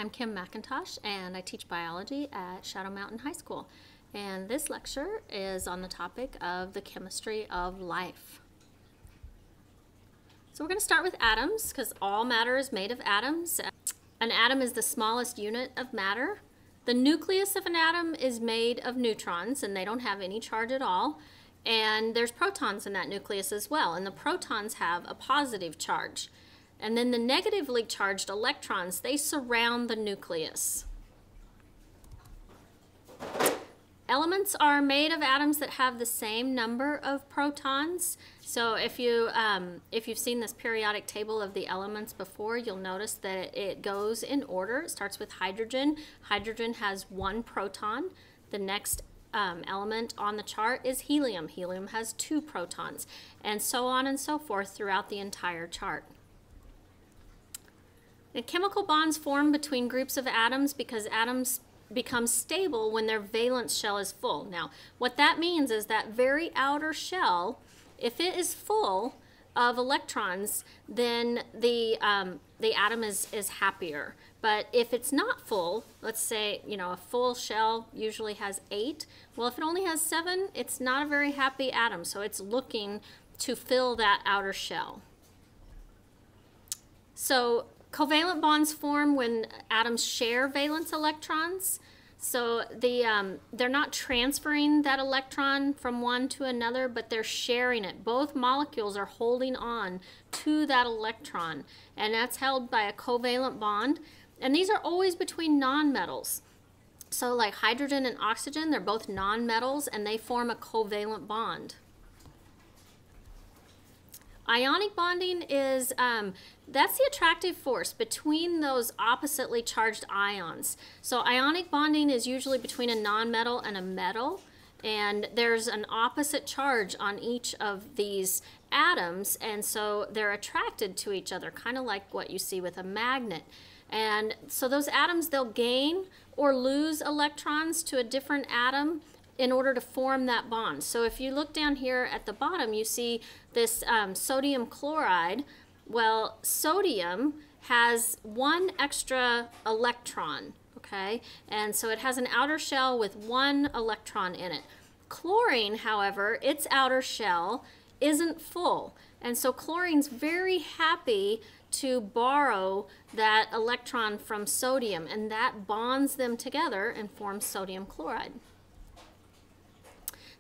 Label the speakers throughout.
Speaker 1: I'm Kim McIntosh and I teach biology at Shadow Mountain High School. And this lecture is on the topic of the chemistry of life. So we're going to start with atoms because all matter is made of atoms. An atom is the smallest unit of matter. The nucleus of an atom is made of neutrons and they don't have any charge at all. And there's protons in that nucleus as well, and the protons have a positive charge. And then the negatively charged electrons, they surround the nucleus. Elements are made of atoms that have the same number of protons. So if you've seen this periodic table of the elements before, you'll notice that it goes in order. It starts with hydrogen. Hydrogen has 1 proton. The next element on the chart is helium. Helium has 2 protons, and so on and so forth throughout the entire chart. And chemical bonds form between groups of atoms because atoms become stable when their valence shell is full. Now, what that means is that very outer shell, if it is full of electrons, then the atom is happier. But if it's not full, let's say, a full shell usually has 8. Well, if it only has 7, it's not a very happy atom. So it's looking to fill that outer shell. So covalent bonds form when atoms share valence electrons. So they're not transferring that electron from one to another, but they're sharing it. Both molecules are holding on to that electron, and that's held by a covalent bond. And these are always between nonmetals. So like hydrogen and oxygen, they're both nonmetals, and they form a covalent bond. Ionic bonding is, that's the attractive force between those oppositely charged ions. So ionic bonding is usually between a nonmetal and a metal, and there's an opposite charge on each of these atoms, and so they're attracted to each other, kind of like what you see with a magnet. And so those atoms, they'll gain or lose electrons to a different atom in order to form that bond. So if you look down here at the bottom, you see this sodium chloride. Well, sodium has 1 extra electron, okay? And so it has an outer shell with 1 electron in it. Chlorine, however, its outer shell isn't full. And so chlorine's very happy to borrow that electron from sodium, and that bonds them together and forms sodium chloride.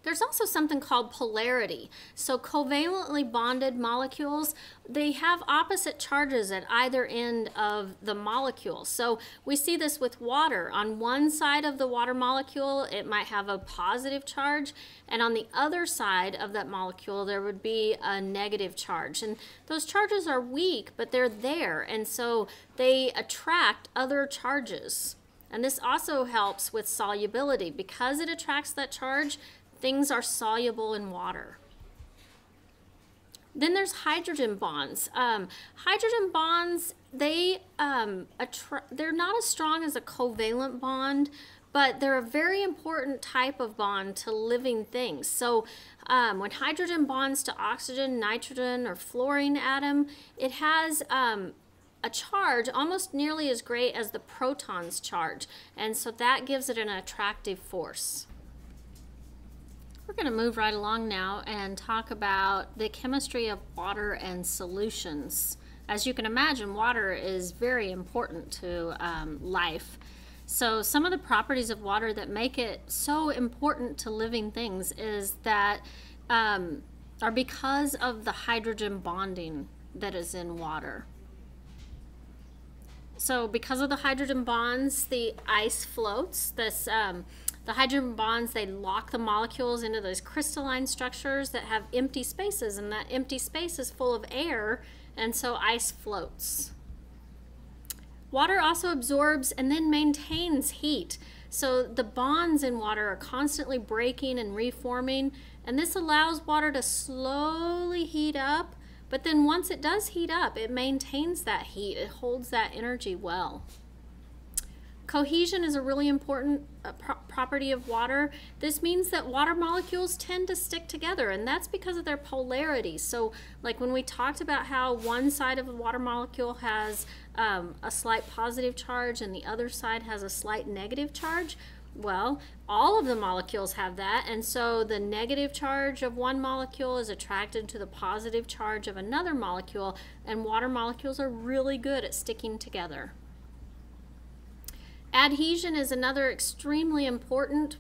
Speaker 1: There's also something called polarity. So covalently bonded molecules, they have opposite charges at either end of the molecule. So we see this with water. On one side of the water molecule, it might have a positive charge, and on the other side of that molecule, there would be a negative charge. And those charges are weak, but they're there, and so they attract other charges. And this also helps with solubility. Because it attracts that charge, things are soluble in water. Then there's hydrogen bonds. Hydrogen bonds, they're not as strong as a covalent bond, but they're a very important type of bond to living things. So when hydrogen bonds to oxygen, nitrogen, or fluorine atom, it has a charge almost nearly as great as the proton's charge, and so that gives it an attractive force. We're going to move right along now and talk about the chemistry of water and solutions. As you can imagine, water is very important to life. So some of the properties of water that make it so important to living things is that are because of the hydrogen bonding that is in water. So because of the hydrogen bonds, the ice floats. The hydrogen bonds, they lock the molecules into those crystalline structures that have empty spaces, and that empty space is full of air, and so ice floats. Water also absorbs and then maintains heat. So the bonds in water are constantly breaking and reforming, and this allows water to slowly heat up, but then once it does heat up, it maintains that heat. It holds that energy well. Cohesion is a really important property of water. This means that water molecules tend to stick together, and that's because of their polarity. So like when we talked about how one side of the water molecule has a slight positive charge and the other side has a slight negative charge, well, all of the molecules have that, and so the negative charge of one molecule is attracted to the positive charge of another molecule, and water molecules are really good at sticking together. Adhesion is another extremely important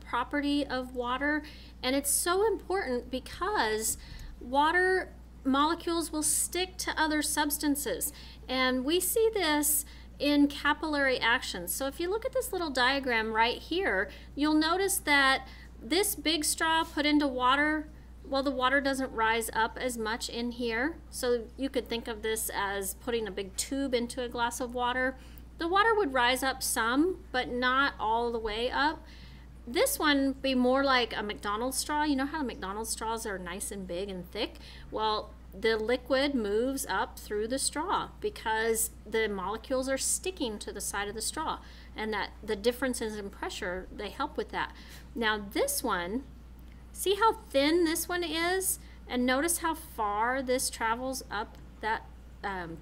Speaker 1: property of water, and it's so important because water molecules will stick to other substances, and we see this in capillary action. So if you look at this little diagram right here, you'll notice that this big straw put into water, well, the water doesn't rise up as much in here. So you could think of this as putting a big tube into a glass of water. The water would rise up some, but not all the way up. This one would be more like a McDonald's straw. You know how McDonald's straws are nice and big and thick? Well, the liquid moves up through the straw because the molecules are sticking to the side of the straw, and that the differences in pressure, they help with that. Now this one, see how thin this one is, and notice how far this travels up that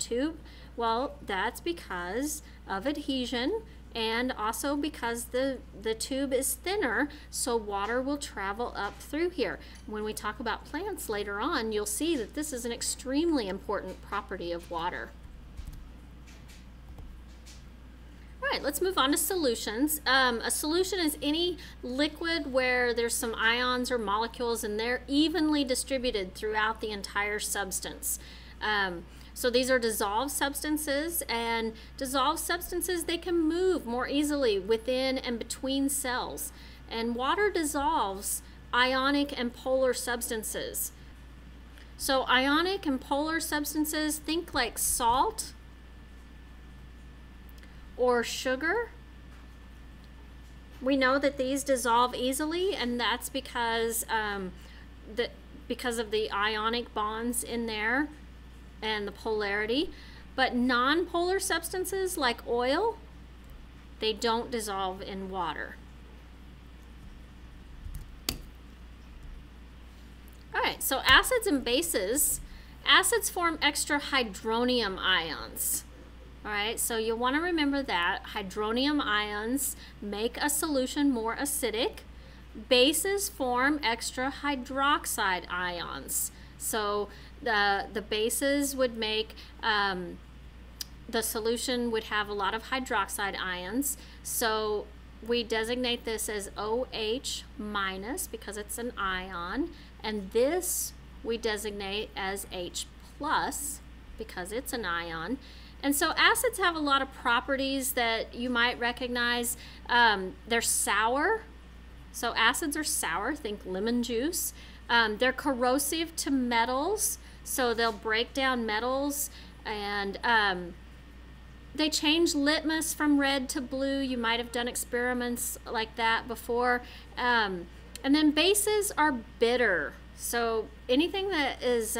Speaker 1: tube? Well, that's because of adhesion, and also because the tube is thinner, so water will travel up through here. When we talk about plants later on, you'll see that this is an extremely important property of water. All right, let's move on to solutions. A solution is any liquid where there's some ions or molecules and they're evenly distributed throughout the entire substance. So these are dissolved substances, and dissolved substances, they can move more easily within and between cells. And water dissolves ionic and polar substances. So ionic and polar substances, think like salt or sugar. We know that these dissolve easily, and that's because because of the ionic bonds in there and the polarity. But non-polar substances like oil, they don't dissolve in water. All right, so acids and bases. Acids form extra hydronium ions. All right, so you'll want to remember that hydronium ions make a solution more acidic. Bases form extra hydroxide ions. So the bases would make, the solution would have a lot of hydroxide ions. So we designate this as OH minus because it's an ion, and this we designate as H plus because it's an ion. And so acids have a lot of properties that you might recognize. They're sour. So acids are sour, think lemon juice. They're corrosive to metals, so they'll break down metals, and they change litmus from red to blue. You might have done experiments like that before. And then bases are bitter. So anything that is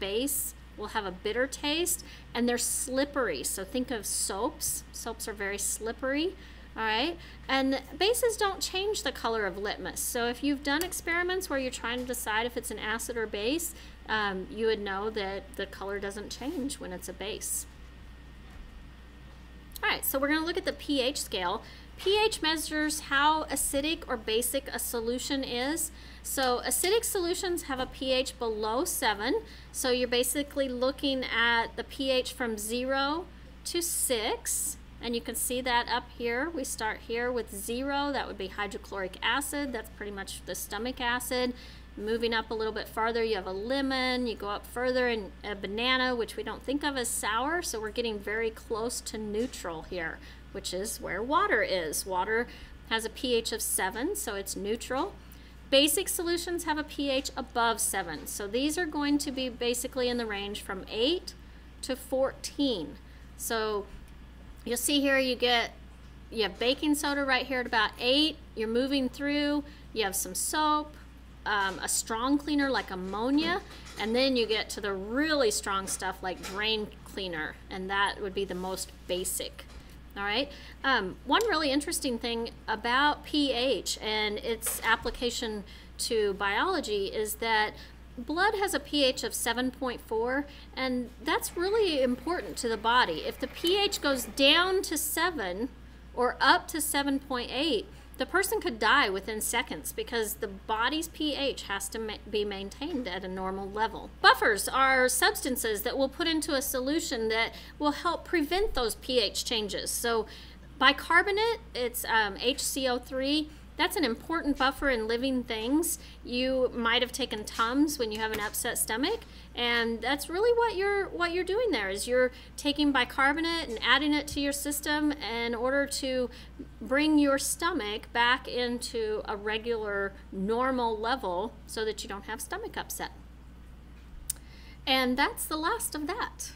Speaker 1: base will have a bitter taste, and they're slippery. So think of soaps. Soaps are very slippery. All right, and bases don't change the color of litmus. So if you've done experiments where you're trying to decide if it's an acid or base, you would know that the color doesn't change when it's a base. All right, so we're going to look at the pH scale. pH measures how acidic or basic a solution is. So acidic solutions have a pH below 7. So you're basically looking at the pH from 0 to 6. And you can see that up here. We start here with 0. That would be hydrochloric acid. That's pretty much the stomach acid. Moving up a little bit farther, you have a lemon. You go up further, and a banana, which we don't think of as sour. So we're getting very close to neutral here, which is where water is. Water has a pH of 7, so it's neutral. Basic solutions have a pH above 7. So these are going to be basically in the range from 8 to 14. So you'll see here you have baking soda right here at about 8. You're moving through, you have some soap, a strong cleaner like ammonia, and then you get to the really strong stuff like drain cleaner, and that would be the most basic. All right. One really interesting thing about pH and its application to biology is that blood has a pH of 7.4, and that's really important to the body. If the pH goes down to 7 or up to 7.8, the person could die within seconds because the body's pH has to be maintained at a normal level. Buffers are substances that we'll put into a solution that will help prevent those pH changes. So bicarbonate, it's HCO3. That's an important buffer in living things. You might have taken Tums when you have an upset stomach, and that's really what you're doing there is you're taking bicarbonate and adding it to your system in order to bring your stomach back into a regular normal level so that you don't have stomach upset. And that's the last of that.